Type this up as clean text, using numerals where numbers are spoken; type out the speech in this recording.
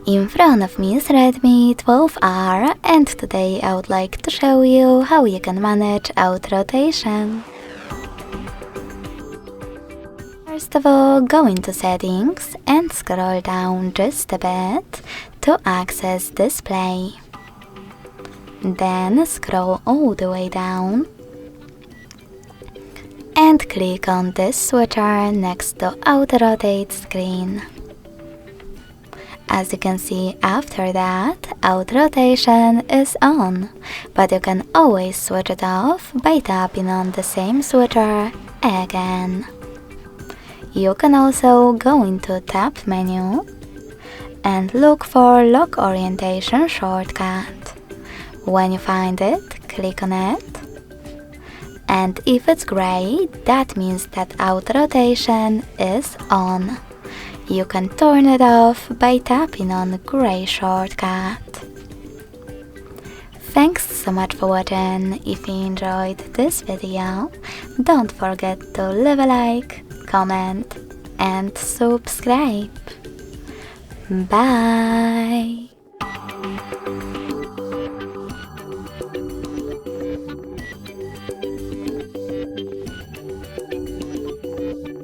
In front of me is Redmi 12R, and today I would like to show you how you can manage auto rotation. First of all, go into settings and scroll down just a bit to access display. Then scroll all the way down and click on this switcher next to auto rotate screen. As you can see, after that, auto rotation is on, but you can always switch it off by tapping on the same switcher again. You can also go into tap menu and look for lock orientation shortcut. When you find it, click on it. And if it's gray, that means that auto rotation is on. You can turn it off by tapping on the gray shortcut. Thanks so much for watching. If you enjoyed this video, don't forget to leave a like, comment and subscribe. Bye!